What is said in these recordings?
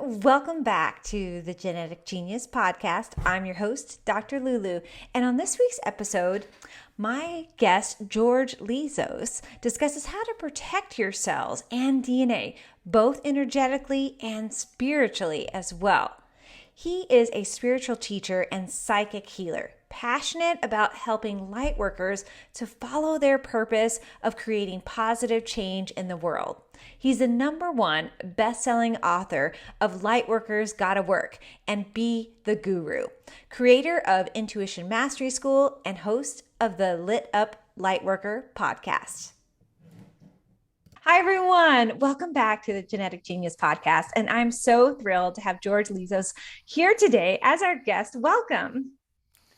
Welcome back to the Genetic Genius podcast. I'm your host, Dr. Lulu. And on this week's episode, my guest, George Lizos, discusses how to protect your cells and DNA, both energetically and spiritually as well. He is a spiritual teacher and psychic healer, passionate about helping light workers to follow their purpose of creating positive change in the world. He's the #1 best-selling author of Lightworkers Gotta Work and Be the Guru, creator of Intuition Mastery School, and host of the Lit Up Lightworker podcast. Hi, everyone. Welcome back to the Genetic Genius podcast. And I'm so thrilled to have George Lizos here today as our guest. Welcome.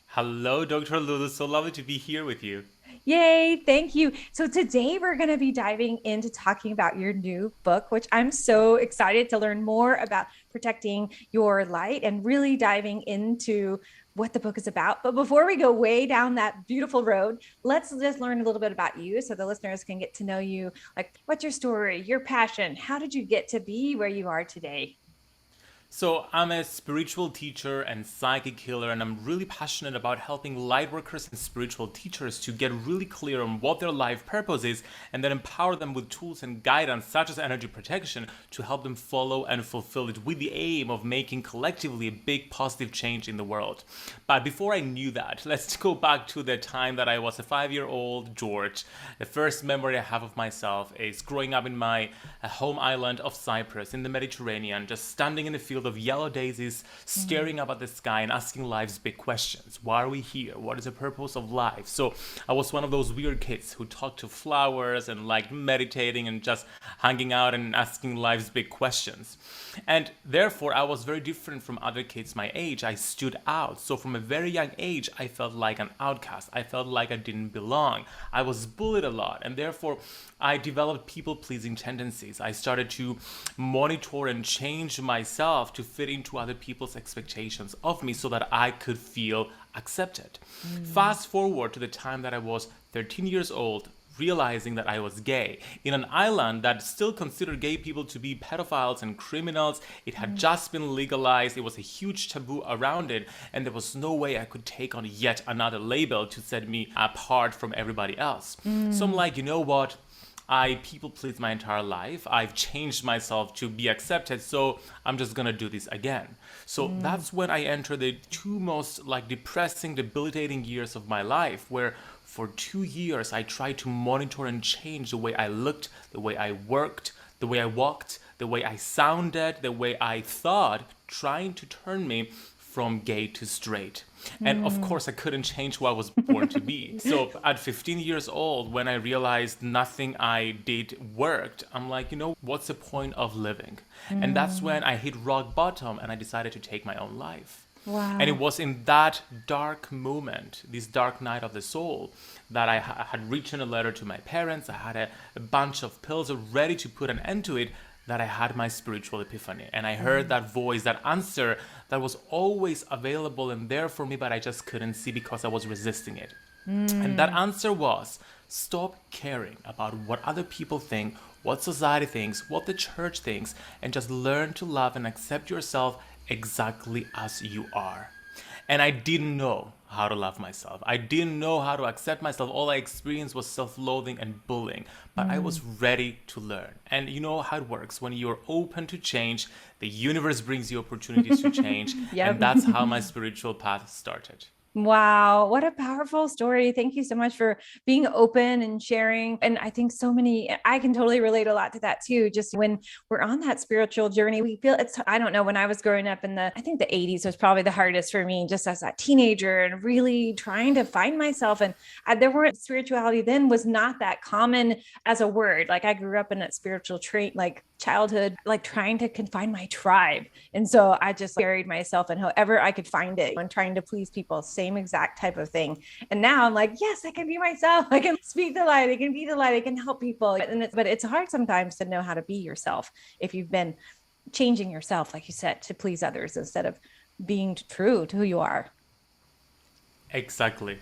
Hello, Dr. Lulu. So lovely to be here with you. Yay, thank you. So today we're going to be diving into talking about your new book, which I'm so excited to learn more about protecting your light and really diving into what the book is about. But before we go way down that beautiful road, let's just learn a little bit about you so the listeners can get to know you. Like, what's your story, your passion? How did you get to be where you are today? So I'm a spiritual teacher and psychic healer, and I'm really passionate about helping light workers and spiritual teachers to get really clear on what their life purpose is and then empower them with tools and guidance such as energy protection to help them follow and fulfill it with the aim of making collectively a big positive change in the world. But before I knew that, let's go back to the time that I was a 5-year-old George. The first memory I have of myself is growing up in my home island of Cyprus in the Mediterranean, just standing in the field of yellow daisies, staring up at the sky and asking life's big questions. Why are we here? What is the purpose of life? So I was one of those weird kids who talked to flowers and liked meditating and just hanging out and asking life's big questions. And therefore, I was very different from other kids my age. I stood out. So from a very young age, I felt like an outcast. I felt like I didn't belong. I was bullied a lot. And therefore, I developed people-pleasing tendencies. I started to monitor and change myself to fit into other people's expectations of me so that I could feel accepted. Fast forward to the time that I was 13 years old, realizing that I was gay in an island that still considered gay people to be pedophiles and criminals. It had just been legalized. It was a huge taboo around it, and there was no way I could take on yet another label to set me apart from everybody else. So I'm like, you know what? I people please my entire life. I've changed myself to be accepted, so I'm just gonna do this again. So that's when I entered the two most depressing, debilitating years of my life, where for 2 years I tried to monitor and change the way I looked, the way I worked, the way I walked, the way I sounded, the way I thought, trying to turn me from gay to straight. And of course, I couldn't change who I was born to be. So at 15 years old, when I realized nothing I did worked, I'm like, you know, what's the point of living? And that's when I hit rock bottom and I decided to take my own life. Wow. And it was in that dark moment, this dark night of the soul, that I had written a letter to my parents. I had a bunch of pills ready to put an end to it, that I had my spiritual epiphany. And I heard that voice, that answer that was always available and there for me, but I just couldn't see because I was resisting it. And that answer was, stop caring about what other people think, what society thinks, what the church thinks, and just learn to love and accept yourself exactly as you are. And I didn't know how to love myself. I didn't know how to accept myself. All I experienced was self-loathing and bullying. But I was ready to learn. And you know how it works. When you're open to change, the universe brings you opportunities to change. Yep. And that's how my spiritual path started. Wow, what a powerful story. Thank you so much for being open and sharing. And I think I can totally relate a lot to that too. Just when we're on that spiritual journey, we feel I don't know, when I was growing up I think the 80s was probably the hardest for me, just as a teenager and really trying to find myself. And spirituality then was not that common as a word. Like I grew up in that spiritual trait, like childhood, like trying to confine my tribe. And so I just buried myself in however I could find it and trying to please people, same exact type of thing. And now I'm like, yes, I can be myself. I can speak the light. I can be the light. I can help people. But it's hard sometimes to know how to be yourself if you've been changing yourself, like you said, to please others instead of being true to who you are. Exactly.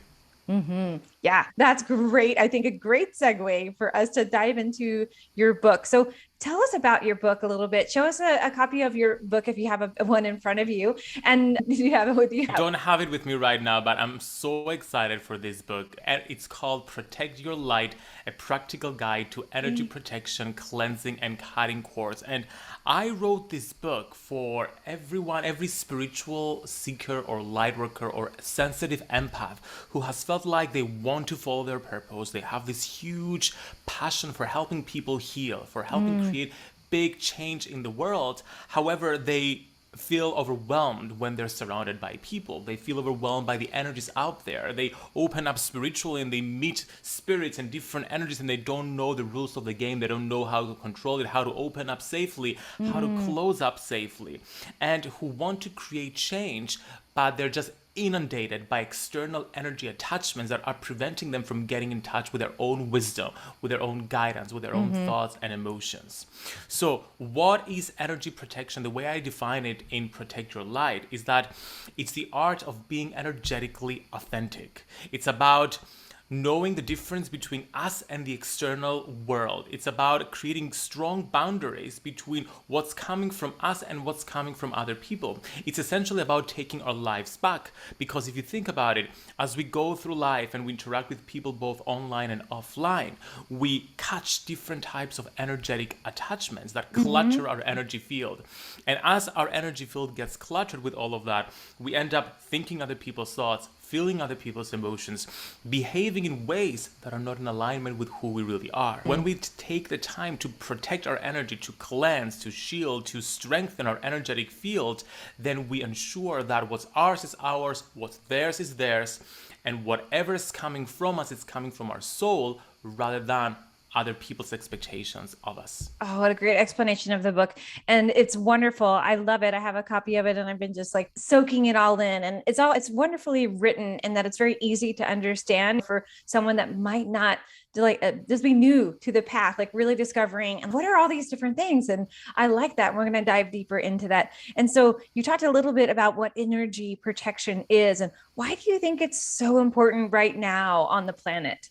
Mm-hmm. Yeah, that's great. I think a great segue for us to dive into your book. So Tell us about your book a little bit. Show us a copy of your book if you have one in front of you. And do you have it with you? I don't have it with me right now, but I'm so excited for this book. And it's called Protect Your Light, a practical guide to energy protection, cleansing, and cutting cords. And I wrote this book for everyone, every spiritual seeker or light worker or sensitive empath who has felt like they want to follow their purpose. They have this huge passion for helping people heal, for helping create big change in the world. However, they feel overwhelmed when they're surrounded by people. They feel overwhelmed by the energies out there. They open up spiritually and they meet spirits and different energies, and they don't know the rules of the game. They don't know how to control it, how to open up safely, how to close up safely, and who want to create change, but they're just inundated by external energy attachments that are preventing them from getting in touch with their own wisdom, with their own guidance, with their own thoughts and emotions. So what is energy protection? The way I define it in Protect Your Light is that it's the art of being energetically authentic. It's about knowing the difference between us and the external world. It's about creating strong boundaries between what's coming from us and what's coming from other people. It's essentially about taking our lives back, because if you think about it, as we go through life and we interact with people both online and offline, we catch different types of energetic attachments that clutter our energy field. And as our energy field gets cluttered with all of that, we end up thinking other people's thoughts, feeling other people's emotions, behaving in ways that are not in alignment with who we really are. When we take the time to protect our energy, to cleanse, to shield, to strengthen our energetic field, then we ensure that what's ours is ours, what's theirs is theirs, and whatever is coming from us is coming from our soul rather than other people's expectations of us. Oh, what a great explanation of the book. And it's wonderful. I love it. I have a copy of it and I've been just like soaking it all in. And it's wonderfully written, and that it's very easy to understand for someone that might not just be new to the path, like really discovering and what are all these different things. And I like that. We're going to dive deeper into that. And so you talked a little bit about what energy protection is, and why do you think it's so important right now on the planet?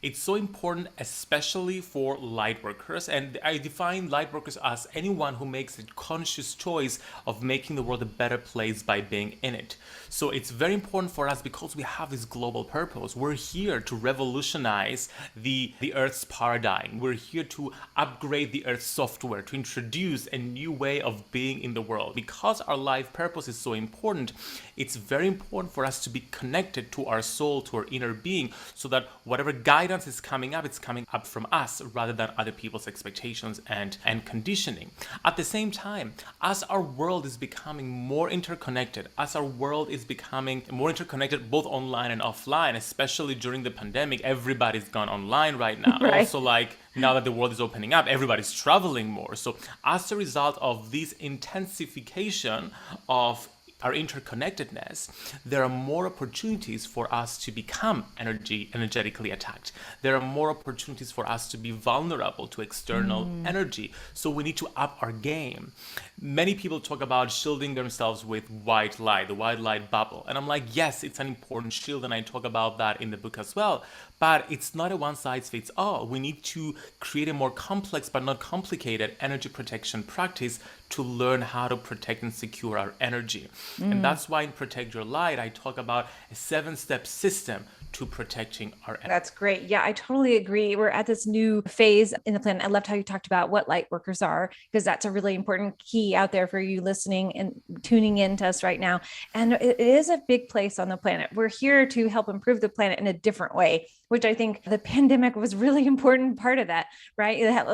It's so important, especially for light workers. And I define light workers as anyone who makes a conscious choice of making the world a better place by being in it. So it's very important for us because we have this global purpose. We're here to revolutionize the Earth's paradigm. We're here to upgrade the Earth's software, to introduce a new way of being in the world. Because our life purpose is so important, it's very important for us to be connected to our soul, to our inner being, so that whatever guidance is coming up, it's coming up from us rather than other people's expectations and conditioning. At the same time, as our world is becoming more interconnected, as our world is becoming more interconnected both online and offline, especially during the pandemic, everybody's gone online right now. Right. Also, like, now that the world is opening up, everybody's traveling more. So as a result of this intensification of our interconnectedness, there are more opportunities for us to become energetically attacked. There are more opportunities for us to be vulnerable to external energy. So we need to up our game. Many people talk about shielding themselves with white light, the white light bubble. And I'm like, yes, it's an important shield, and I talk about that in the book as well. But it's not a one-size-fits-all. We need to create a more complex but not complicated energy protection practice to learn how to protect and secure our energy. And that's why in Protect Your Light, I talk about a 7-step system to protecting our energy. That's great. Yeah, I totally agree. We're at this new phase in the planet. I loved how you talked about what light workers are, because that's a really important key out there for you listening and tuning in to us right now. And it is a big place on the planet. We're here to help improve the planet in a different way, which I think the pandemic was really important part of that, right?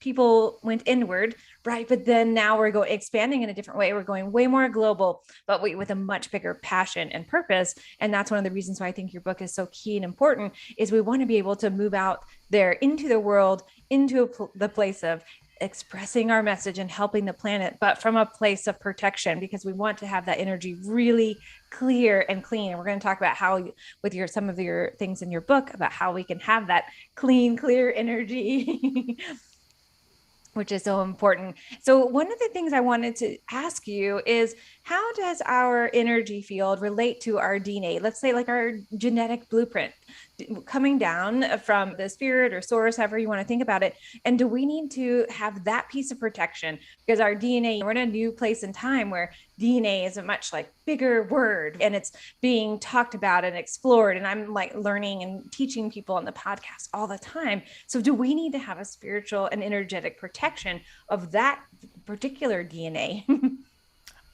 People went inward, right? But then now we're expanding in a different way. We're going way more global, but with a much bigger passion and purpose. And that's one of the reasons why I think your book is so key and important, is we want to be able to move out there into the world, into the place of expressing our message and helping the planet, but from a place of protection, because we want to have that energy really clear and clean. And we're going to talk about how, with some of your things in your book, about how we can have that clean, clear energy. Which is so important. So one of the things I wanted to ask you is, how does our energy field relate to our DNA? Let's say like our genetic blueprint. coming down from the spirit or source, however you want to think about it? And do we need to have that piece of protection? Because our DNA, we're in a new place in time where DNA is a much like bigger word and it's being talked about and explored. And I'm like learning and teaching people on the podcast all the time. So do we need to have a spiritual and energetic protection of that particular DNA?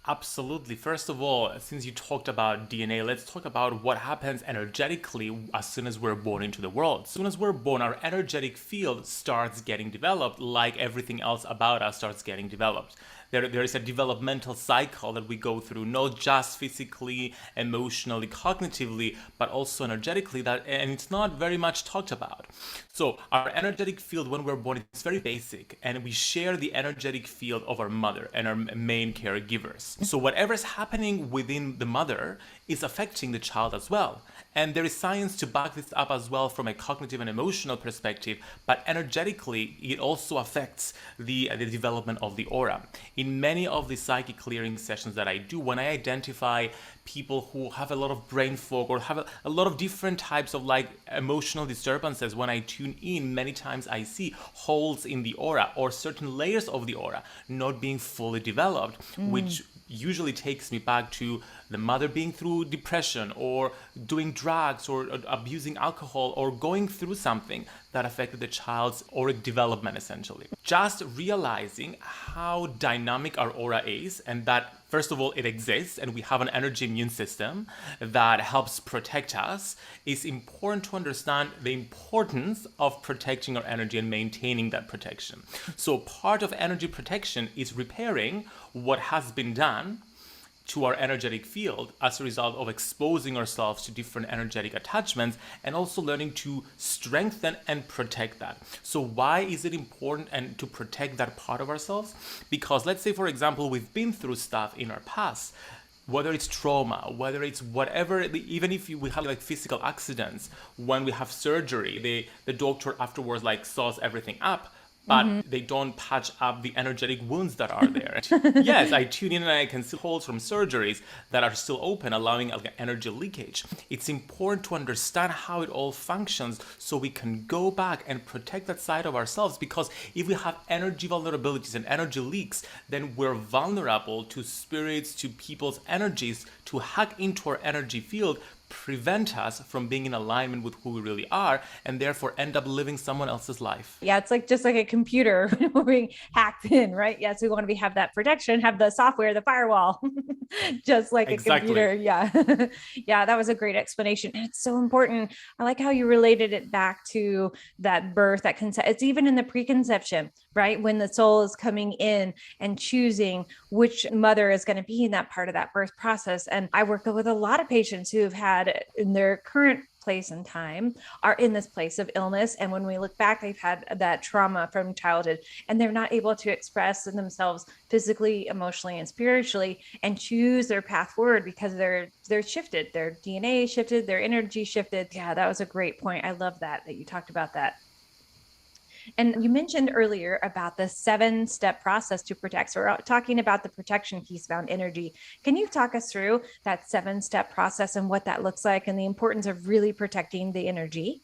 Absolutely. First of all, since you talked about DNA, let's talk about what happens energetically as soon as we're born into the world. As soon as we're born, our energetic field starts getting developed, like everything else about us starts getting developed. There is a developmental cycle that we go through, not just physically, emotionally, cognitively, but also energetically, and it's not very much talked about. So our energetic field when we're born is very basic, and we share the energetic field of our mother and our main caregivers. So whatever's happening within the mother is affecting the child as well. And there is science to back this up as well from a cognitive and emotional perspective, but energetically, it also affects the development of the aura. In many of the psychic clearing sessions that I do, when I identify people who have a lot of brain fog or have a lot of different types of like emotional disturbances, when I tune in, many times I see holes in the aura or certain layers of the aura not being fully developed, which usually takes me back to the mother being through depression or doing drugs or abusing alcohol or going through something that affected the child's auric development essentially. Just realizing how dynamic our aura is and that first of all it exists and we have an energy immune system that helps protect us is important to understand the importance of protecting our energy and maintaining that protection. So part of energy protection is repairing what has been done to our energetic field as a result of exposing ourselves to different energetic attachments and also learning to strengthen and protect that. So why is it important and to protect that part of ourselves? Because let's say, for example, we've been through stuff in our past, whether it's trauma, whether it's whatever, even if we have like physical accidents, when we have surgery, the doctor afterwards like saws everything up, but they don't patch up the energetic wounds that are there. Yes, I tune in and I can see holes from surgeries that are still open, allowing like energy leakage. It's important to understand how it all functions so we can go back and protect that side of ourselves, because if we have energy vulnerabilities and energy leaks, then we're vulnerable to spirits, to people's energies, to hack into our energy field, prevent us from being in alignment with who we really are, and therefore end up living someone else's life. Yeah, it's like just like a computer being hacked in, right? Yes, we want to have that protection, have the software, the firewall, just like Exactly. a computer. Yeah. Yeah, that was a great explanation. And it's so important. I like how you related it back to that birth, that it's even in the preconception, right? When the soul is coming in and choosing which mother is going to be in that part of that birth process. And I work with a lot of patients who have had in their current place and time are in this place of illness. And when we look back, they've had that trauma from childhood and they're not able to express themselves physically, emotionally, and spiritually and choose their path forward because they're shifted, their DNA shifted, their energy shifted. Yeah, that was a great point. I love that you talked about that. And you mentioned earlier about the 7-step process to protect. So we're talking about the protection piece around energy. Can you talk us through that 7-step process and what that looks like and the importance of really protecting the energy?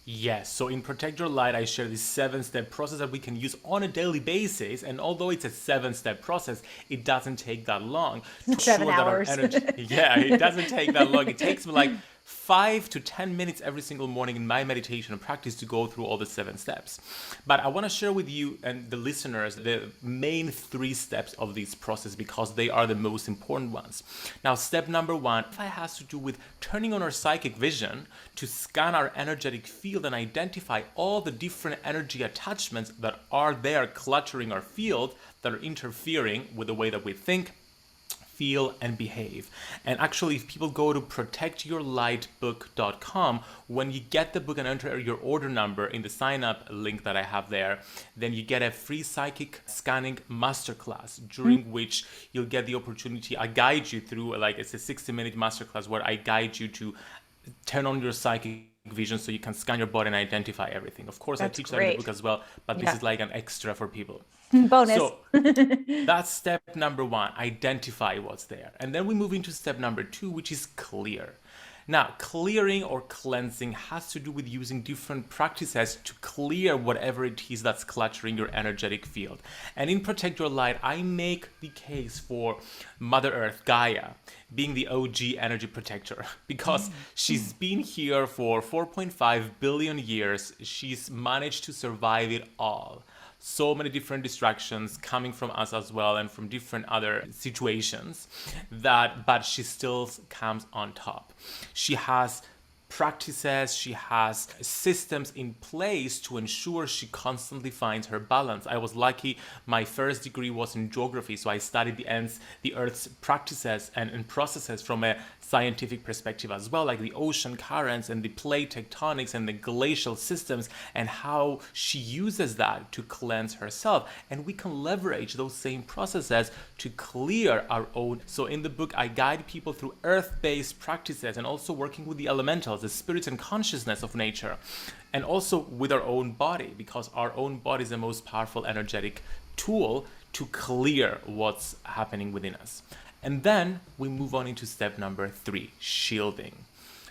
Yes, so in Protect Your Light, I share this 7-step process that we can use on a daily basis. And although it's a 7-step process, it doesn't take that long to 7 hours. That our energy. Yeah, it doesn't take that long. It takes me like 5 to 10 minutes every single morning in my meditation and practice to go through all the 7 steps. But I want to share with you and the listeners the main 3 steps of this process because they are the most important ones. Now, step number 1 has to do with turning on our psychic vision to scan our energetic field and identify all the different energy attachments that are there cluttering our field that are interfering with the way that we think, feel, and behave. And actually, if people go to protectyourlightbook.com, when you get the book and enter your order number in the sign up link that I have there, then you get a free psychic scanning masterclass during which you'll get the opportunity. I guide you through, like it's a 60-minute masterclass where I guide you to turn on your psychic vision so you can scan your body and identify everything. Of course, That's I teach great. that in the book as well, but this is like an extra for people. Bonus. So that's step number 1, identify what's there. And then we move into step number 2, which is clear. Now, clearing or cleansing has to do with using different practices to clear whatever it is that's cluttering your energetic field. And in Protect Your Light, I make the case for Mother Earth, Gaia, being the OG energy protector, because she's been here for 4.5 billion years. She's managed to survive it all. So many different distractions coming from us as well and from different other situations, but she still comes on top. She has practices, she has systems in place to ensure she constantly finds her balance. I was lucky, my first degree was in geography, so I studied the Earth's practices and processes from a scientific perspective as well, like the ocean currents and the plate tectonics and the glacial systems, and how she uses that to cleanse herself. And we can leverage those same processes to clear our own. So in the book, I guide people through earth-based practices and also working with the elementals, the spirits and consciousness of nature, and also with our own body, because our own body is the most powerful energetic tool to clear what's happening within us. And then we move on into step number 3, shielding.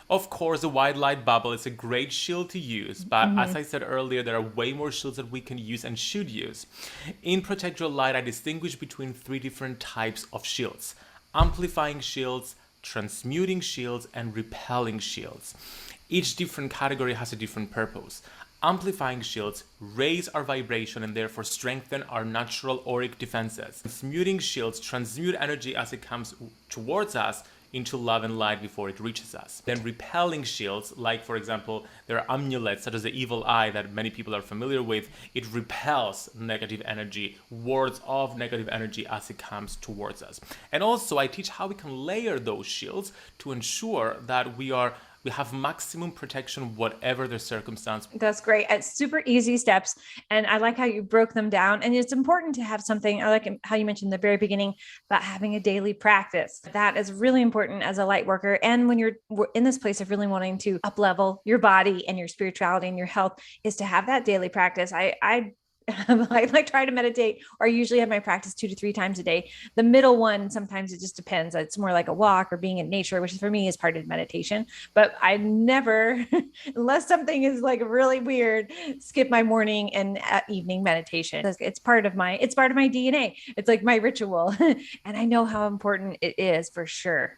Of course, a white light bubble is a great shield to use, but as I said earlier, there are way more shields that we can use and should use. In Protect Your Light, I distinguish between 3 different types of shields: amplifying shields, transmuting shields, and repelling shields. Each different category has a different purpose. Amplifying shields raise our vibration and therefore strengthen our natural auric defenses. Transmuting shields transmute energy as it comes towards us into love and light before it reaches us. Then repelling shields, like for example, there are amulets such as the evil eye that many people are familiar with. It repels negative energy, wards off negative energy as it comes towards us. And also I teach how we can layer those shields to ensure that we have maximum protection whatever the circumstance. That's great. It's super easy steps. And I like how you broke them down. And it's important to have something. I like how you mentioned in the very beginning about having a daily practice. That is really important as a light worker. And when you're in this place of really wanting to up level your body and your spirituality and your health, is to have that daily practice. I like try to meditate, or I usually have my practice 2 to 3 times a day. The middle one, sometimes it just depends. It's more like a walk or being in nature, which for me is part of meditation. But I never, unless something is like really weird, skip my morning and evening meditation. It's part of my DNA. It's like my ritual. And I know how important it is for sure.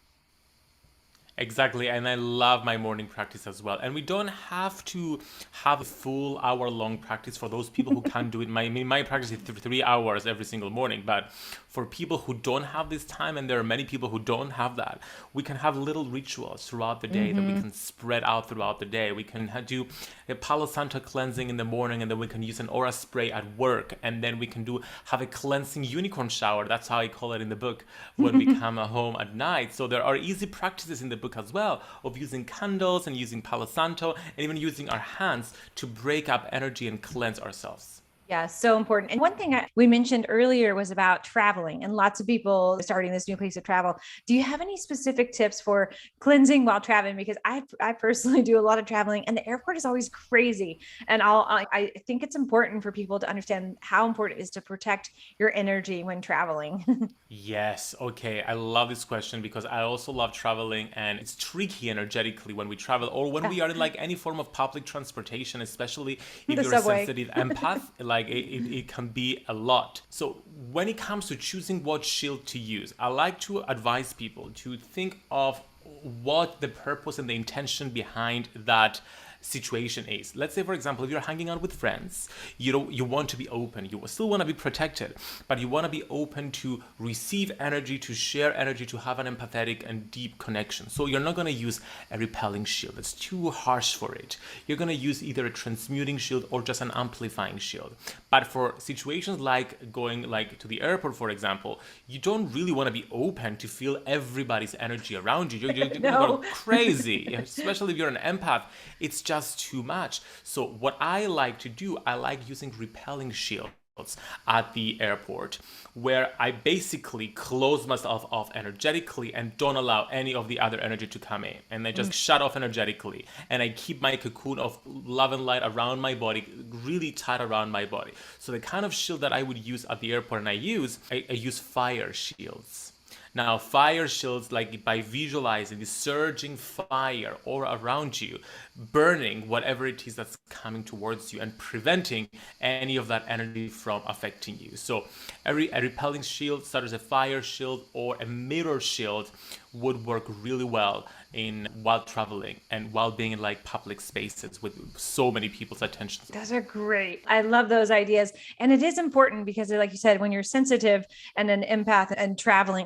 Exactly, and I love my morning practice as well. And we don't have to have a full hour-long practice for those people who can't do it. My practice is 3 hours every single morning, but for people who don't have this time, and there are many people who don't have that, we can have little rituals throughout the day that we can spread out throughout the day. We can do a Palo Santo cleansing in the morning, and then we can use an aura spray at work, and then we can have a cleansing unicorn shower. That's how I call it in the book, when we come home at night. So there are easy practices in the book as well of using candles and using Palo Santo and even using our hands to break up energy and cleanse ourselves. Yeah, so important. And one thing we mentioned earlier was about traveling, and lots of people starting this new place of travel. Do you have any specific tips for cleansing while traveling? Because I personally do a lot of traveling, and the airport is always crazy. And I think it's important for people to understand how important it is to protect your energy when traveling. Yes, okay. I love this question because I also love traveling, and it's tricky energetically when we travel or when we are in like any form of public transportation, especially if you're subway. a sensitive empath. Like it can be a lot. So when it comes to choosing what shield to use, I like to advise people to think of what the purpose and the intention behind that situation is. Let's say, for example, if you're hanging out with friends, you want to be open, you still want to be protected, but you want to be open to receive energy, to share energy, to have an empathetic and deep connection. So you're not going to use a repelling shield. It's too harsh for it. You're going to use either a transmuting shield or just an amplifying shield. But for situations like going like to the airport, for example, you don't really want to be open to feel everybody's energy around you. You're going to go crazy, especially if you're an empath. It's just too much. So what I like to do, I like using repelling shields at the airport, where I basically close myself off energetically and don't allow any of the other energy to come in, and I just shut off energetically, and I keep my cocoon of love and light around my body, really tight around my body. So the kind of shield that I would use at the airport, and I use fire shields. Now, fire shields, like by visualizing the surging fire all around you, burning whatever it is that's coming towards you and preventing any of that energy from affecting you. So a repelling shield, such as a fire shield or a mirror shield, would work really well while traveling and while being in like public spaces with so many people's attention. Those are great. I love those ideas. And it is important because, like you said, when you're sensitive and an empath and traveling,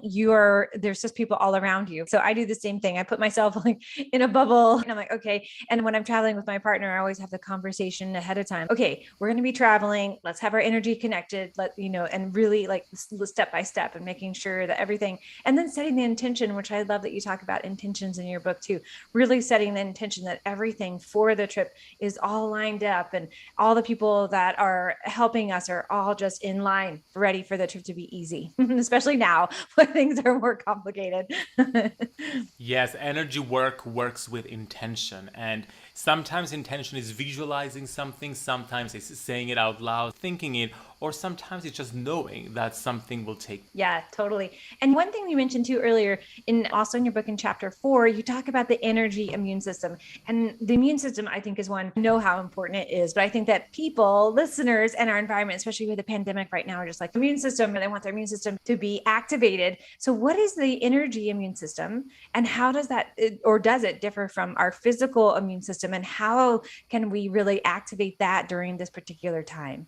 there's just people all around you. So I do the same thing. I put myself like in a bubble and I'm like, okay. And when I'm traveling with my partner, I always have the conversation ahead of time. Okay, we're going to be traveling. Let's have our energy connected, and really like step by step and making sure that everything, and then setting the intention, which I love that you talk about intentions in your book too, really setting the intention that everything for the trip is all lined up and all the people that are helping us are all just in line, ready for the trip to be easy, especially now when things are more complicated. Yes, energy work works with intention. And sometimes intention is visualizing something, sometimes it's saying it out loud, thinking it, or sometimes it's just knowing that something will take. Yeah, totally. And one thing you mentioned too earlier, also in your book in chapter 4, you talk about the energy immune system. And the immune system, I think, is one, I know how important it is, but I think that people, listeners, and our environment, especially with the pandemic right now, are just like immune system, and they want their immune system to be activated. So what is the energy immune system, and how does it differ from our physical immune system, and how can we really activate that during this particular time?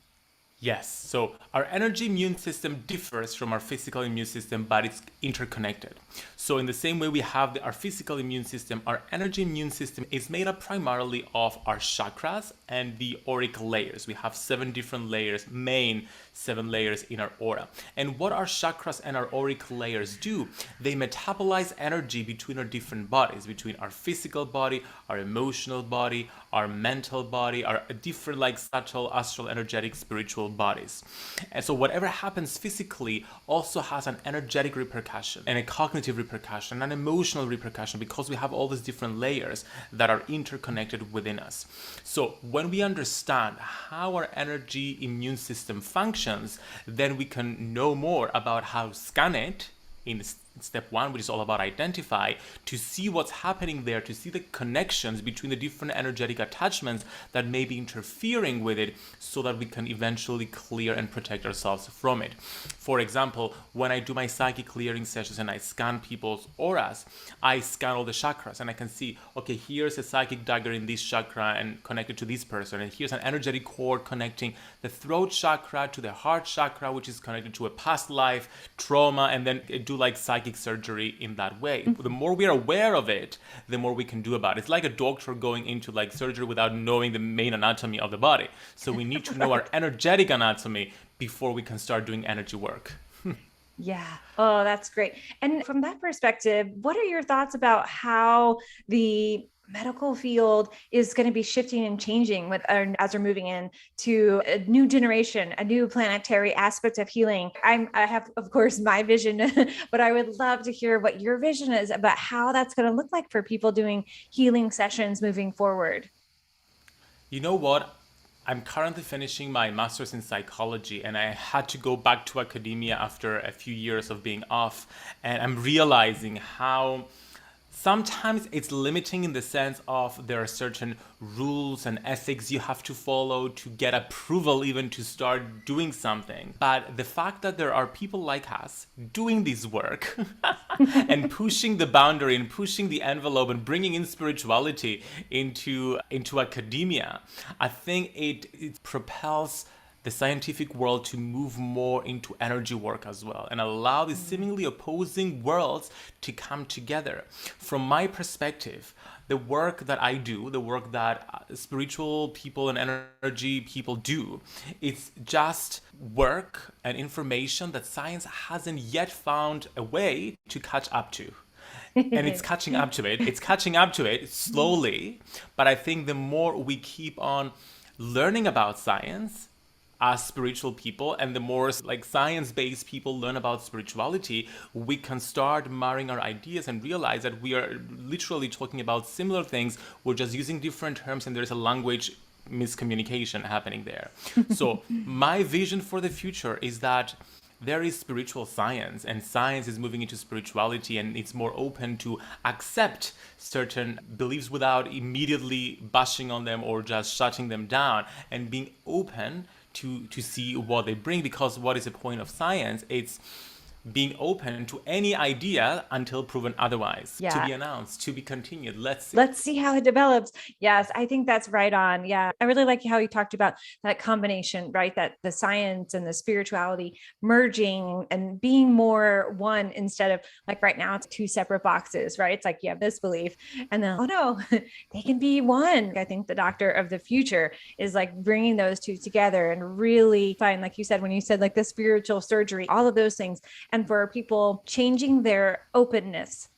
Yes, so our energy immune system differs from our physical immune system, but it's interconnected. So in the same way we have our physical immune system, our energy immune system is made up primarily of our chakras and the auric layers. We have 7 different layers, main 7 layers in our aura. And what our chakras and our auric layers do, they metabolize energy between our different bodies, between our physical body, our emotional body, our mental body, our different like subtle, astral, energetic, spiritual bodies. And so whatever happens physically also has an energetic repercussion and a cognitive repercussion, an emotional repercussion, because we have all these different layers that are interconnected within us. So when we understand how our energy immune system functions, then we can know more about how to scan it in step 1, which is all about identify, to see what's happening there, to see the connections between the different energetic attachments that may be interfering with it, so that we can eventually clear and protect ourselves from it. For example, when I do my psychic clearing sessions and I scan people's auras, I scan all the chakras and I can see, okay, here's a psychic dagger in this chakra and connected to this person, and here's an energetic cord connecting the throat chakra to the heart chakra, which is connected to a past life trauma, and then do like psychic surgery in that way. The more we are aware of it, the more we can do about it. It's like a doctor going into like surgery without knowing the main anatomy of the body. So we need to know our energetic anatomy before we can start doing energy work. Yeah. Oh, that's great. And from that perspective, what are your thoughts about how the medical field is going to be shifting and changing as we're moving into a new generation, a new planetary aspect of healing? I have, of course, my vision, but I would love to hear what your vision is about how that's going to look like for people doing healing sessions moving forward. You know what? I'm currently finishing my master's in psychology, and I had to go back to academia after a few years of being off, and I'm realizing how sometimes it's limiting in the sense of there are certain rules and ethics you have to follow to get approval even to start doing something. But the fact that there are people like us doing this work and pushing the boundary and pushing the envelope and bringing in spirituality into academia, I think it propels the scientific world to move more into energy work as well and allow these seemingly opposing worlds to come together. From my perspective, the work that I do, the work that spiritual people and energy people do, it's just work and information that science hasn't yet found a way to catch up to. And it's catching up to it. It's catching up to it slowly. But I think the more we keep on learning about science, as spiritual people, and the more like science-based people learn about spirituality, we can start marrying our ideas and realize that we are literally talking about similar things. We're just using different terms, and there's a language miscommunication happening there. So my vision for the future is that there is spiritual science, and science is moving into spirituality, and it's more open to accept certain beliefs without immediately bashing on them or just shutting them down, and being open to see what they bring. Because what is the point of science? It's being open to any idea until proven otherwise, to Yeah. be announced, to be continued. Let's see how it develops. Yes, I think that's right on. Yeah. I really like how you talked about that combination, right? That the science and the spirituality merging and being more one instead of like right now, it's two separate boxes, right? It's like you have this belief and then, oh no, they can be one. I think the doctor of the future is like bringing those two together and really find, like you said, when you said like the spiritual surgery, all of those things. And for people changing their openness,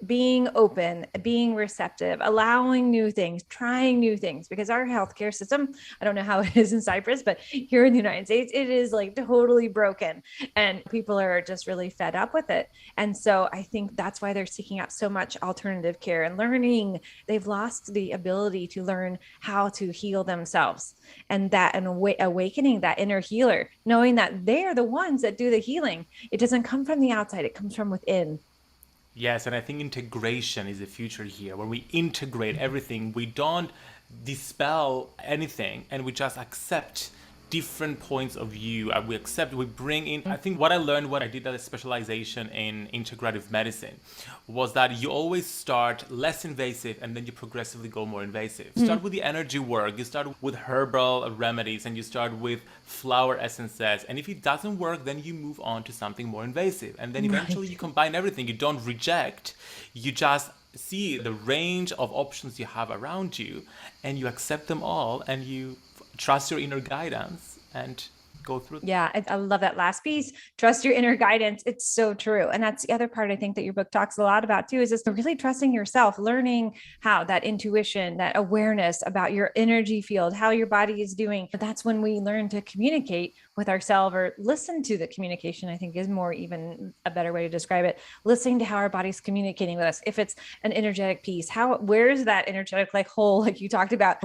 being open, being receptive, allowing new things, trying new things, because our healthcare system, I don't know how it is in Cyprus, but here in the United States, it is like totally broken and people are just really fed up with it. And so I think that's why they're seeking out so much alternative care and learning. They've lost the ability to learn how to heal themselves, and that and awakening that inner healer, knowing that they're the ones that do the healing. It doesn't come from the outside, it comes from within. Yes, and I think integration is the future here. When we integrate everything, we don't dispel anything, and we just accept different points of view. We bring in, I think what I learned when I did that specialization in integrative medicine was that you always start less invasive and then you progressively go more invasive. Start with the energy work, you start with herbal remedies, and you start with flower essences. And if it doesn't work, then you move on to something more invasive. And then eventually you combine everything. You don't reject, you just see the range of options you have around you and you accept them all, and you trust your inner guidance and go through. Yeah, I love that last piece. Trust your inner guidance. It's so true. And that's the other part I think that your book talks a lot about too, is just really trusting yourself, learning how that intuition, that awareness about your energy field, how your body is doing. But that's when we learn to communicate with ourselves, or listen to the communication, I think is more even a better way to describe it. Listening to how our body's communicating with us. If it's an energetic piece, where's that energetic like hole, like you talked about,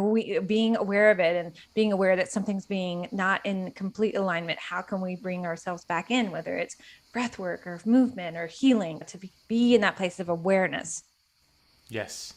being aware of it and being aware that something's being not in complete alignment. How can we bring ourselves back in, whether it's breath work or movement or healing, to be in that place of awareness? Yes.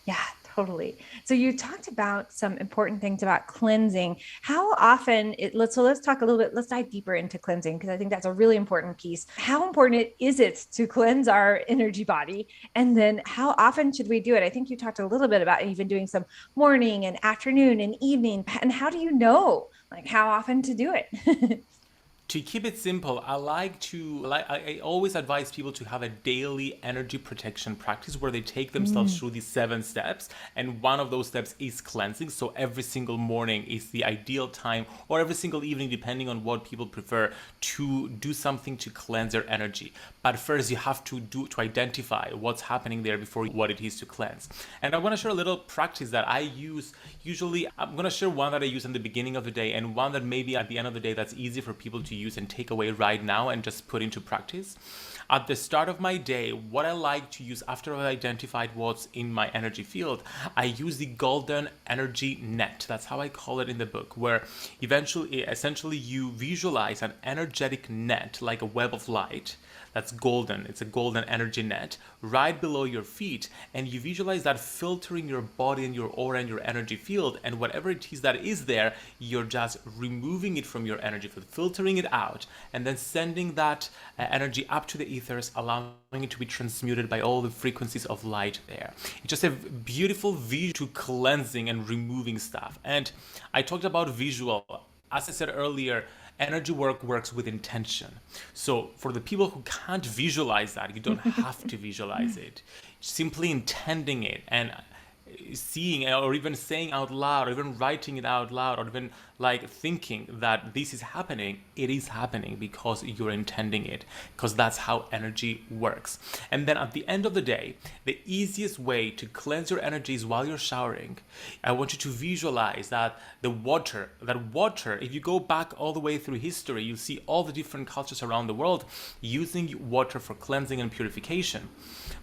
Yeah, totally. So you talked about some important things about cleansing. How often let's talk a little bit, let's dive deeper into cleansing, because I think that's a really important piece. How important is it to cleanse our energy body? And then how often should we do it? I think you talked a little bit about even doing some morning and afternoon and evening. And how do you know like how often to do it? To keep it simple, I always advise people to have a daily energy protection practice where they take themselves through these 7 steps, and one of those steps is cleansing. So every single morning is the ideal time, or every single evening, depending on what people prefer, to do something to cleanse their energy. But first, you have to identify what's happening there before what it is to cleanse. And I want to share a little practice that I use. Usually, I'm going to share one that I use in the beginning of the day, and one that maybe at the end of the day that's easy for people to use and take away right now and just put into practice. At the start of my day, what I like to use after I've identified what's in my energy field, I use the golden energy net. That's how I call it in the book, where essentially you visualize an energetic net, like a web of light, that's golden. It's a golden energy net right below your feet, and you visualize that filtering your body and your aura and your energy field, and whatever it is that is there, you're just removing it from your energy field, filtering it out, and then sending that energy up to the ethers, allowing it to be transmuted by all the frequencies of light there. It's just a beautiful visual to cleansing and removing stuff. And I talked about visual. As I said earlier, energy work works with intention. So for the people who can't visualize that, you don't have to visualize it. Simply intending it and seeing, or even saying out loud, or even writing it out loud, or even like thinking that this is happening, it is happening because you're intending it, because that's how energy works. And then at the end of the day, the easiest way to cleanse your energies while you're showering, I want you to visualize that water, if you go back all the way through history, you'll see all the different cultures around the world using water for cleansing and purification.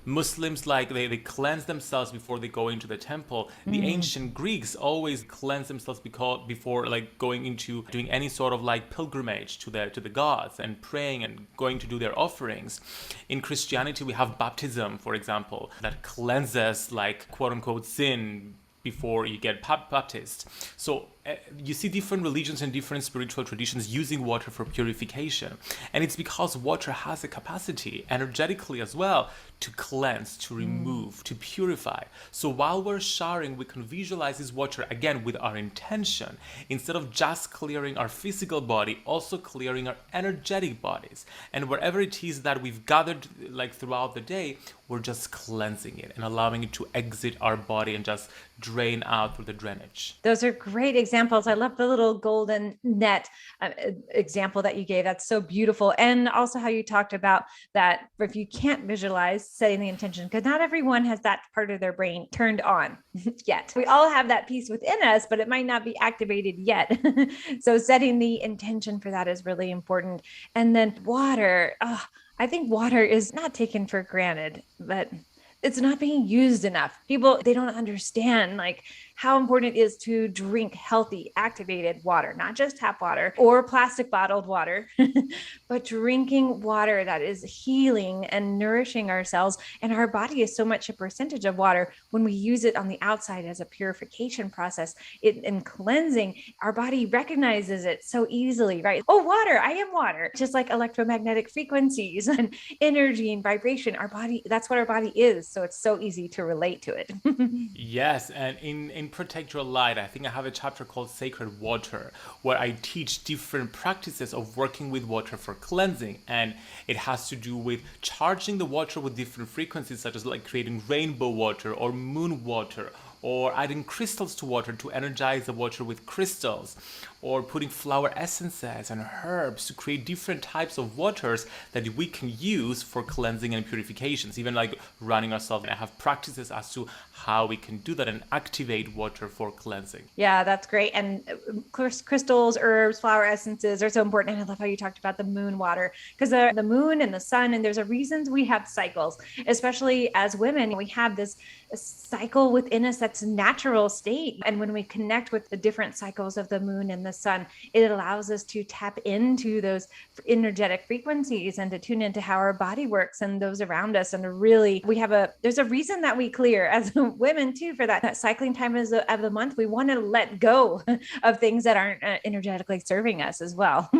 Muslims, like they cleanse themselves before they go into the temple. The ancient Greeks always cleansed themselves before like going into doing any sort of like pilgrimage to the gods and praying and going to do their offerings. In Christianity, we have baptism, for example, that cleanses like quote unquote sin before you get baptized. So you see different religions and different spiritual traditions using water for purification. And it's because water has a capacity, energetically as well, to cleanse, to remove, to purify. So while we're showering, we can visualize this water again with our intention. Instead of just clearing our physical body, also clearing our energetic bodies. And wherever it is that we've gathered like throughout the day, we're just cleansing it and allowing it to exit our body and just drain out through the drainage. Those are great examples. I love the little golden net example that you gave. That's so beautiful. And also how you talked about that if you can't visualize, setting the intention, because not everyone has that part of their brain turned on yet. We all have that piece within us, but it might not be activated yet. So setting the intention for that is really important. And then water. I think water is not taken for granted, but it's not being used enough. People, they don't understand like how important it is to drink healthy, activated water, not just tap water or plastic bottled water, but drinking water that is healing and nourishing ourselves. And our body is so much a percentage of water. When we use it on the outside as a purification process, in cleansing, our body recognizes it so easily, right? Oh, water, I am water. Just like electromagnetic frequencies and energy and vibration, our body, that's what our body is. So it's so easy to relate to it. Yes, and in Protect Your Light, I think I have a chapter called Sacred Water, where I teach different practices of working with water for cleansing. And it has to do with charging the water with different frequencies, such as like creating rainbow water or moon water, or adding crystals to water to energize the water with crystals, or putting flower essences and herbs to create different types of waters that we can use for cleansing and purifications, even like running ourselves. And I have practices as to how we can do that and activate water for cleansing. Yeah, that's great. And crystals, herbs, flower essences are so important. And I love how you talked about the moon water, because the moon and the sun, and there's a reason we have cycles, especially as women, we have this cycle within us that's a natural state. And when we connect with the different cycles of the moon and the sun, it allows us to tap into those energetic frequencies and to tune into how our body works and those around us. And really, there's a reason that we clear as women too, for that cycling time of the month. We want to let go of things that aren't energetically serving us as well.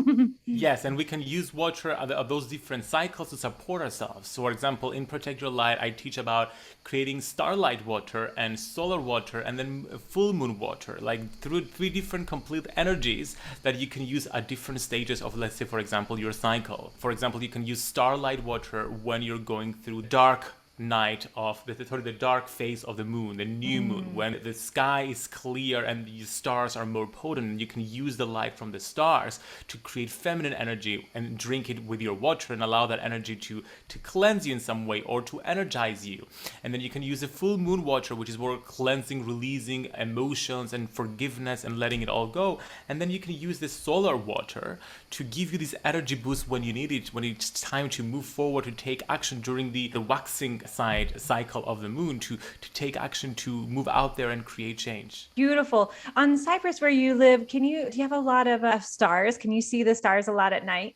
Yes, and we can use water of those different cycles to support ourselves. So, for example, in Protect Your Light, I teach about creating starlight water and solar water and then full moon water, like through 3 different complete energies that you can use at different stages of, let's say, for example, your cycle. For example, you can use starlight water when you're going through dark night of the dark phase of the moon, the new moon, when the sky is clear and the stars are more potent, and you can use the light from the stars to create feminine energy and drink it with your water and allow that energy to cleanse you in some way or to energize you. And then you can use the full moon water, which is more cleansing, releasing emotions and forgiveness and letting it all go. And then you can use the solar water to give you this energy boost when you need it, when it's time to move forward, to take action during the waxing cycle of the moon, to take action, to move out there and create change. Beautiful. On Cyprus, where you live, do you have a lot of stars? Can you see the stars a lot at night?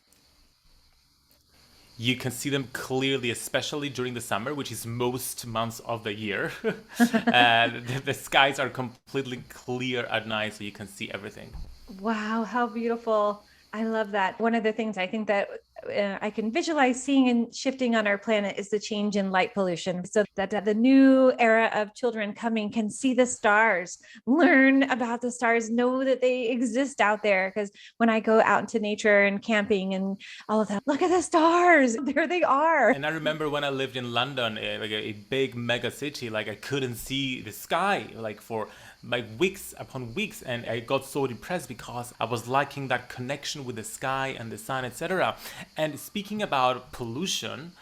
You can see them clearly, especially during the summer, which is most months of the year. The skies are completely clear at night, so you can see everything. Wow, how beautiful. I love that. One of the things I think that I can visualize seeing and shifting on our planet is the change in light pollution, so that the new era of children coming can see the stars, learn about the stars, know that they exist out there. Because when I go out into nature and camping and all of that, look at the stars, there they are. And I remember when I lived in London, like a big mega city, like I couldn't see the sky like for like weeks upon weeks, and I got so depressed because I was lacking that connection with the sky and the sun, etc. And speaking about pollution,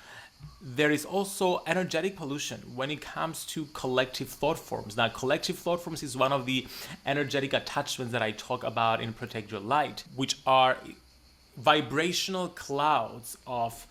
there is also energetic pollution when it comes to collective thought forms. Now, collective thought forms is one of the energetic attachments that I talk about in Protect Your Light, which are vibrational clouds of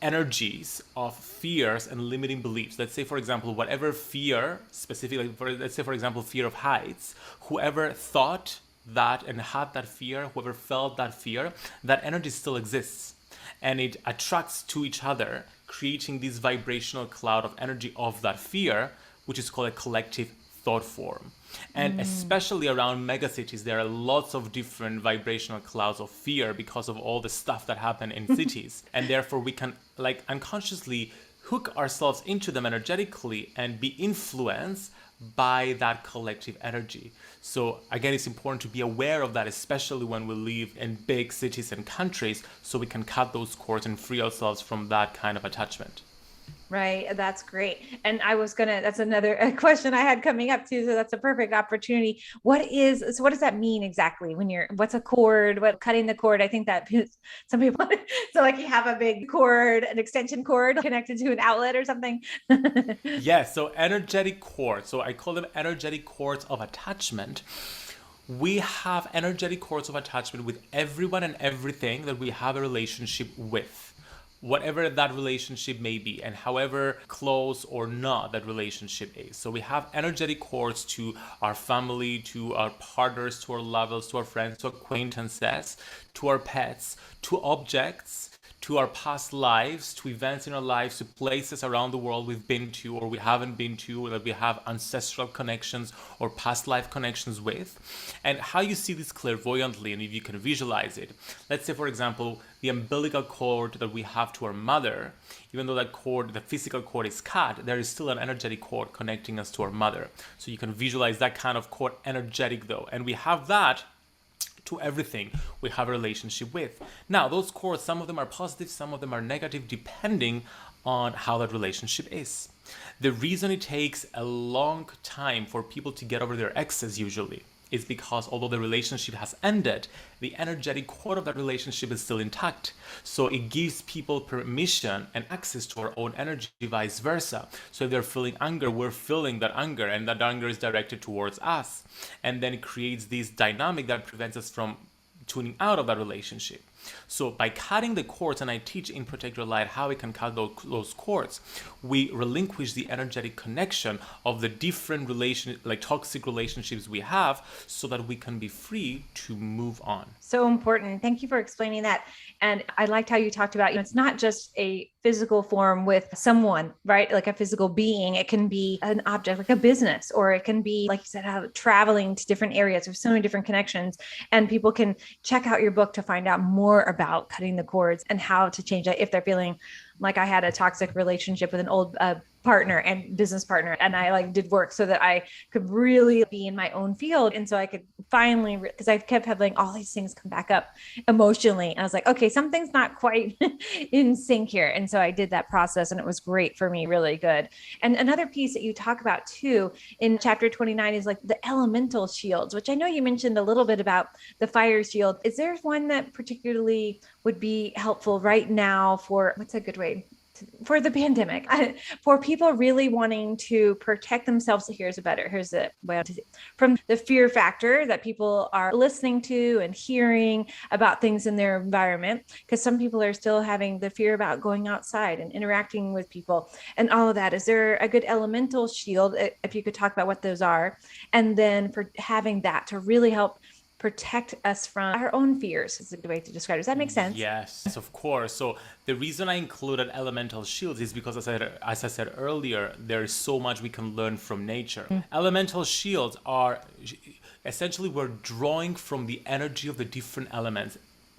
energies of fears and limiting beliefs. Let's say, for example, whatever fear, specifically, let's say, for example, fear of heights, whoever thought that and had that fear, whoever felt that fear, that energy still exists. And it attracts to each other, creating this vibrational cloud of energy of that fear, which is called a collective thought form. And especially around megacities, there are lots of different vibrational clouds of fear because of all the stuff that happen in cities. And therefore we can like unconsciously hook ourselves into them energetically and be influenced by that collective energy. So again, it's important to be aware of that, especially when we live in big cities and countries, so we can cut those cords and free ourselves from that kind of attachment. Right. That's great. And that's another question I had coming up too. So that's a perfect opportunity. What does that mean exactly what's a cord, cutting the cord? I think that some people, so like you have a big cord, an extension cord connected to an outlet or something. Yes. So energetic cords. So I call them energetic cords of attachment. We have energetic cords of attachment with everyone and everything that we have a relationship with, whatever that relationship may be, and however close or not that relationship is. So we have energetic cords to our family, to our partners, to our lovers, to our friends, to acquaintances, to our pets, to objects, to our past lives, to events in our lives, to places around the world we've been to or we haven't been to, or that we have ancestral connections or past life connections with. And how you see this clairvoyantly, and if you can visualize it. Let's say, for example, the umbilical cord that we have to our mother, even though that cord, the physical cord is cut, there is still an energetic cord connecting us to our mother. So you can visualize that kind of cord energetic though. And we have that to everything we have a relationship with. Now, those cords, some of them are positive, some of them are negative, depending on how that relationship is. The reason it takes a long time for people to get over their exes usually is because although the relationship has ended, the energetic core of that relationship is still intact. So it gives people permission and access to our own energy, vice versa. So if they're feeling anger, we're feeling that anger, and that anger is directed towards us. And then it creates this dynamic that prevents us from tuning out of that relationship. So by cutting the cords, and I teach in Protect Your Light how we can cut those cords, we relinquish the energetic connection of the different toxic relationships we have, so that we can be free to move on. So important. Thank you for explaining that. And I liked how you talked about, it's not just a physical form with someone, right? Like a physical being. It can be an object, like a business, or it can be, like you said, traveling to different areas. There's so many different connections, and people can check out your book to find out more about cutting the cords and how to change that if they're feeling like I had a toxic relationship with an old partner and business partner, and I did work so that I could really be in my own field. And so I could finally, because I kept having all these things come back up emotionally, and I was like, okay, something's not quite in sync here. And so I did that process, and it was great for me, really good. And another piece that you talk about too in chapter 29 is like the elemental shields, which I know you mentioned a little bit about the fire shield. Is there one that particularly would be helpful right now for, what's a good way, for the pandemic, for people really wanting to protect themselves? Here's the way from the fear factor that people are listening to and hearing about things in their environment, because some people are still having the fear about going outside and interacting with people and all of that. Is there a good elemental shield, if you could talk about what those are, and then for having that to really help protect us from our own fears, is a good way to describe it. Does that make sense? Yes, of course. So the reason I included elemental shields is because, as I said earlier, there is so much we can learn from nature. Elemental shields are essentially, we're drawing from the energy of the different elements: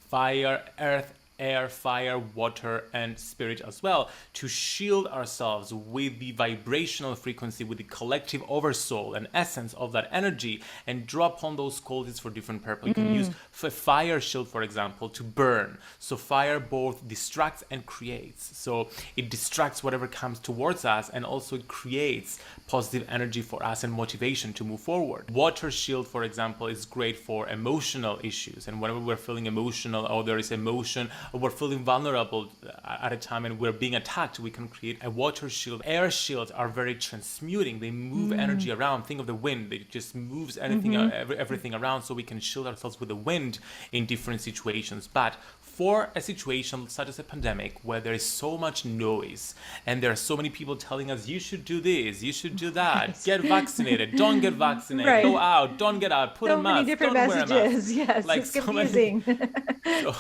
fire, earth, air, fire, water, and spirit as well, to shield ourselves with the vibrational frequency, with the collective oversoul and essence of that energy, and draw upon those qualities for different purposes. You can use a fire shield, for example, to burn. So fire both distracts and creates. So it distracts whatever comes towards us, and also it creates positive energy for us and motivation to move forward. Water shield, for example, is great for emotional issues, and whenever we're feeling emotional, or there is emotion, or we're feeling vulnerable at a time and we're being attacked, we can create a water shield. Air shields are very transmuting. They move energy around. Think of the wind. It just moves anything, everything around, so we can shield ourselves with the wind in different situations. But for a situation such as a pandemic where there is so much noise and there are so many people telling us you should do this, you should do that, get vaccinated, don't get vaccinated, go out, don't get out, put a So many mask, different don't wear a mask. messages. Yes, Like it's so many- confusing. So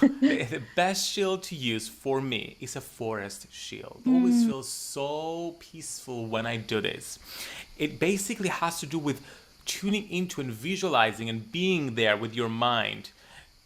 the best shield to use for me is a forest shield. It always feels so peaceful when I do this. It basically has to do with tuning into and visualizing and being there with your mind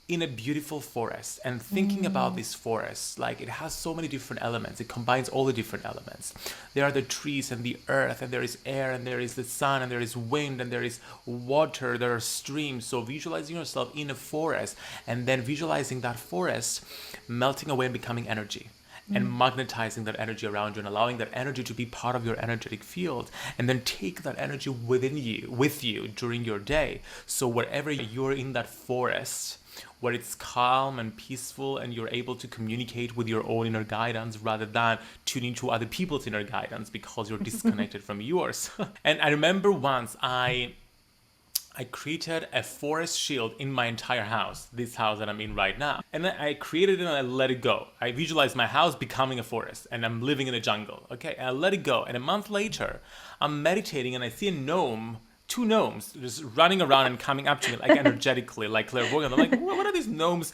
in a beautiful forest and thinking about this forest. Like, it has so many different elements. It combines all the different elements. There are the trees and the earth, and there is air, and there is the sun, and there is wind, and there is water, there are streams. So visualizing yourself in a forest and then visualizing that forest melting away and becoming energy, and magnetizing that energy around you and allowing that energy to be part of your energetic field, and then take that energy with you during your day. So wherever you're in that forest, where it's calm and peaceful and you're able to communicate with your own inner guidance rather than tuning to other people's inner guidance because you're disconnected from yours. And I remember once I created a forest shield in my entire house, this house that I'm in right now. And then I created it and I let it go. I visualized my house becoming a forest and I'm living in the jungle. Okay, and I let it go. And a month later, I'm meditating and I see a gnome, two gnomes just running around and coming up to me like energetically, like clairvoyant. I'm like, what are these gnomes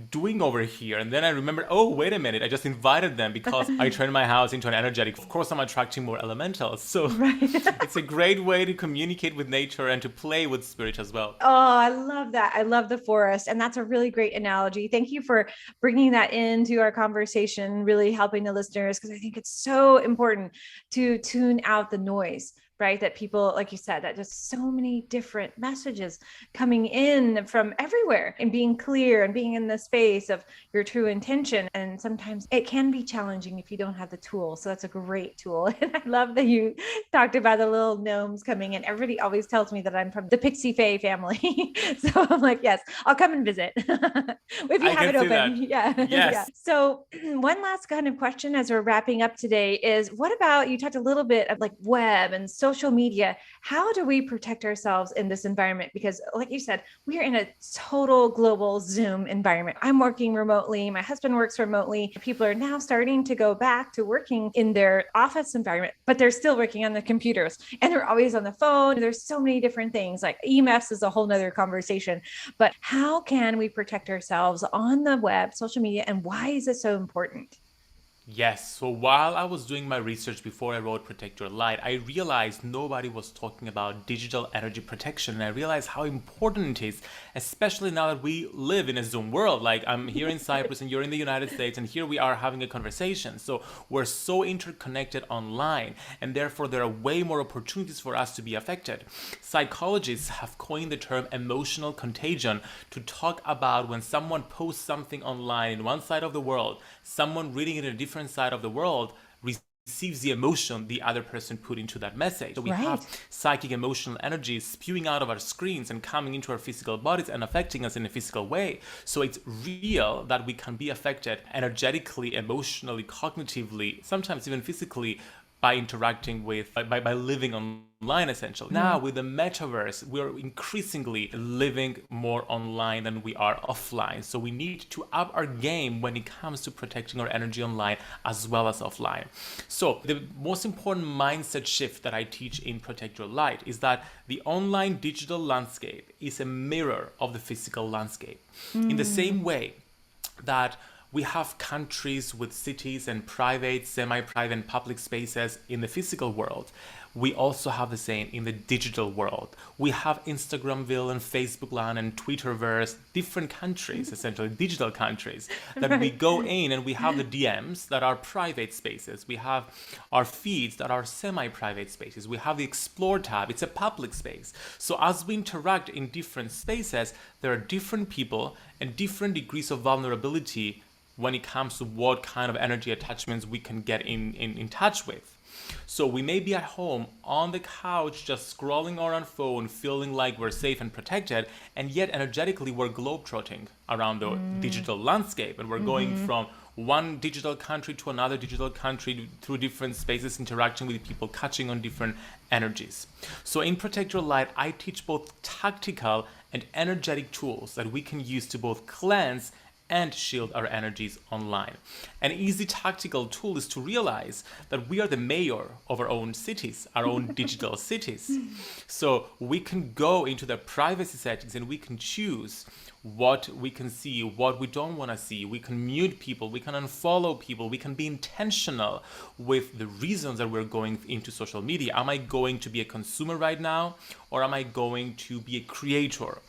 doing over here? And then I remember, oh, wait a minute, I just invited them because I turned my house into an energetic. Of course, I'm attracting more elementals. So it's a great way to communicate with nature and to play with spirit as well. Oh, I love that. I love the forest. And that's a really great analogy. Thank you for bringing that into our conversation, really helping the listeners, because I think it's so important to tune out the noise, right? That people, like you said, that just so many different messages coming in from everywhere, and being clear and being in the space of your true intention. And sometimes it can be challenging if you don't have the tool. So that's a great tool. And I love that you talked about the little gnomes coming in. Everybody always tells me that I'm from the Pixie Fae family. So I'm like, yes, I'll come and visit if you I have it can see open. that. Yeah. Yes. Yeah. So one last kind of question as we're wrapping up today is, what about, you talked a little bit of like web and social media. How do we protect ourselves in this environment? Because like you said, we are in a total global Zoom environment. I'm working remotely. My husband works remotely. People are now starting to go back to working in their office environment, but they're still working on the computers and they're always on the phone. There's so many different things. Like EMFs is a whole nother conversation, but how can we protect ourselves on the web, social media, and why is it so important? Yes, so while I was doing my research before I wrote Protect Your Light, I realized nobody was talking about digital energy protection, and I realized how important it is, especially now that we live in a Zoom world. Like, I'm here in Cyprus and you're in the United States, and here we are having a conversation. So we're so interconnected online, and therefore there are way more opportunities for us to be affected. Psychologists have coined the term emotional contagion to talk about when someone posts something online in one side of the world, someone reading it in a different side of the world receives the emotion the other person put into that message. So we have psychic emotional energy spewing out of our screens and coming into our physical bodies and affecting us in a physical way. So it's real that we can be affected energetically, emotionally, cognitively, sometimes even physically, by interacting with, by living online, essentially. Now, with the metaverse, we're increasingly living more online than we are offline. So we need to up our game when it comes to protecting our energy online as well as offline. So the most important mindset shift that I teach in Protect Your Light is that the online digital landscape is a mirror of the physical landscape. In the same way that we have countries with cities and private, semi-private, and public spaces in the physical world. We also have the same in the digital world. We have Instagramville and Facebook land and Twitterverse, different countries, essentially digital countries, that we go in, and we have the DMs that are private spaces. We have our feeds that are semi-private spaces. We have the Explore tab. It's a public space. So as we interact in different spaces, there are different people and different degrees of vulnerability when it comes to what kind of energy attachments we can get in touch with. So we may be at home on the couch just scrolling on our phone, feeling like we're safe and protected, and yet energetically we're globetrotting around the digital landscape, and we're going from one digital country to another digital country through different spaces, interacting with people, catching on different energies. So in Protect Your Light, I teach both tactical and energetic tools that we can use to both cleanse and shield our energies online. An easy tactical tool is to realize that we are the mayor of our own cities, our own digital cities. So we can go into the privacy settings and we can choose what we can see, what we don't want to see. We can mute people, we can unfollow people, we can be intentional with the reasons that we're going into social media. Am I going to be a consumer right now, or am I going to be a creator?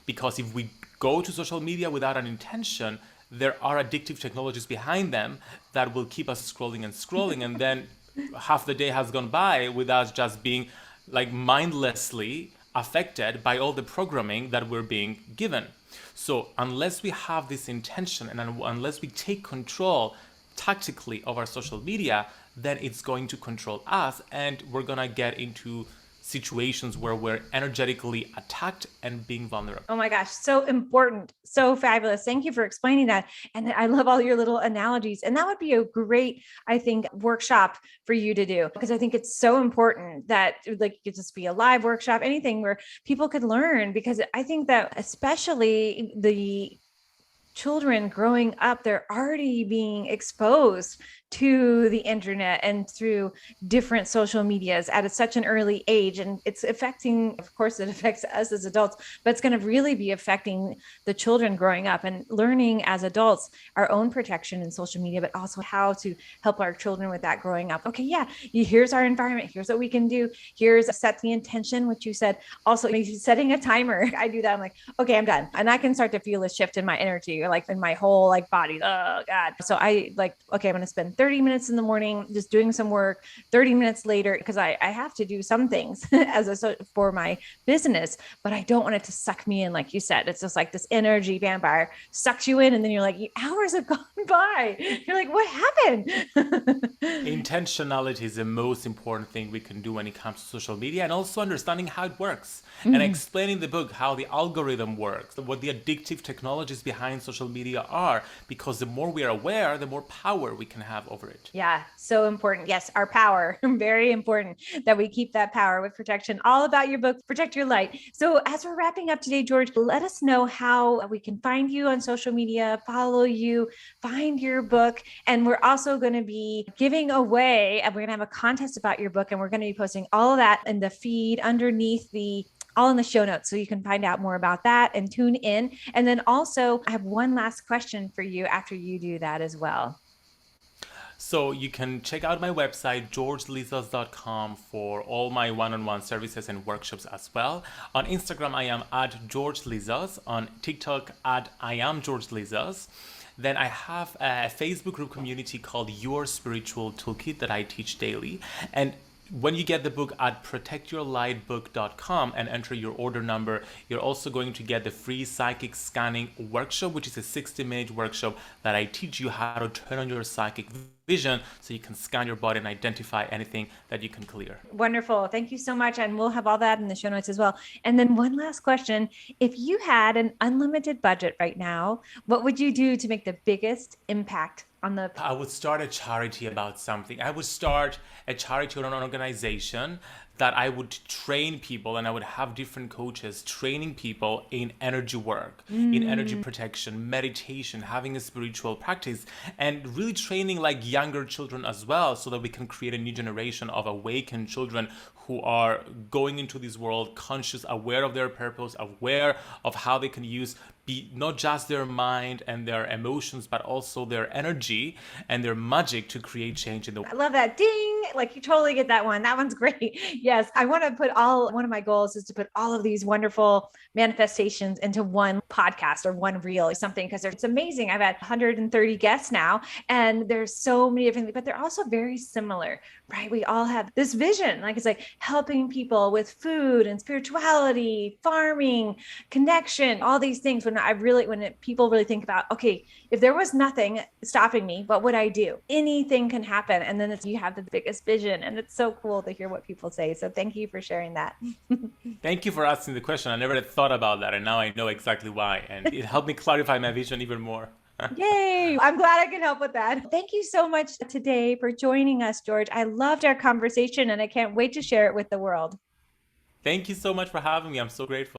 Because if we go to social media without an intention, there are addictive technologies behind them that will keep us scrolling and scrolling, and then half the day has gone by with us just being like mindlessly affected by all the programming that we're being given. So unless we have this intention and unless we take control tactically of our social media, then it's going to control us, and we're gonna get into situations where we're energetically attacked and being vulnerable. Oh my gosh, so important, so fabulous. Thank you for explaining that. And I love all your little analogies. And that would be a great, I think, workshop for you to do, because I think it's so important that like it could just be a live workshop, anything where people could learn, because I think that especially the children growing up, they're already being exposed to the internet and through different social medias at such an early age. And it's affecting, of course, it affects us as adults, but it's going to really be affecting the children growing up and learning as adults our own protection in social media, but also how to help our children with that growing up. Okay, yeah, here's our environment. Here's what we can do. Here's set the intention, which you said. Also, setting a timer. I do that. I'm like, okay, I'm done. And I can start to feel a shift in my energy, or like in my whole like body. Oh God. So I like, okay, I'm going to spend 30 minutes in the morning just doing some work, 30 minutes later, because I have to do some things for my business, but I don't want it to suck me in. Like you said, it's just like this energy vampire sucks you in, and then you're like, hours have gone by. You're like, what happened? Intentionality is the most important thing we can do when it comes to social media, and also understanding how it works and explaining the book how the algorithm works, what the addictive technologies behind social media are, because the more we are aware, the more power we can have over it. Yeah, so important. Yes, our power. Very important that we keep that power with protection. All about your book, Protect Your Light. So as we're wrapping up today, George, let us know how we can find you on social media, follow you, find your book. And we're also going to be giving away, and we're going to have a contest about your book, and we're going to be posting all of that in the feed underneath all in the show notes. So you can find out more about that and tune in. And then also I have one last question for you after you do that as well. So you can check out my website, georgelizos.com, for all my one-on-one services and workshops as well. On Instagram, I am at georgelizos. On TikTok, at I am georgelizos. Then I have a Facebook group community called Your Spiritual Toolkit that I teach daily. And when you get the book at protectyourlightbook.com and enter your order number, you're also going to get the free psychic scanning workshop, which is a 60-minute workshop that I teach you how to turn on your psychic vision so you can scan your body and identify anything that you can clear. Wonderful. Thank you so much. And we'll have all that in the show notes as well. And then one last question. If you had an unlimited budget right now, what would you do to make the biggest impact on the... I would start a charity about something. I would start a charity or an organization that I would train people, and I would have different coaches training people in energy work, in energy protection, meditation, having a spiritual practice, and really training like younger children as well, so that we can create a new generation of awakened children who are going into this world conscious, aware of their purpose, aware of how they can use not just their mind and their emotions, but also their energy and their magic to create change in the world. I love that. Ding! Like you totally get that one. That one's great. Yes. I want to one of my goals is to put all of these wonderful manifestations into one podcast or one reel or something, because it's amazing. I've had 130 guests now, and there's so many different things, but they're also very similar, right? We all have this vision, like it's like helping people with food and spirituality, farming, connection, all these things. When people really think about, okay, if there was nothing stopping me, what would I do? Anything can happen. And then you have the biggest vision, and it's so cool to hear what people say. So thank you for sharing that. Thank you for asking the question. I never had thought about that, and now I know exactly why. And it helped me clarify my vision even more. Yay. I'm glad I can help with that. Thank you so much today for joining us, George. I loved our conversation, and I can't wait to share it with the world. Thank you so much for having me. I'm so grateful.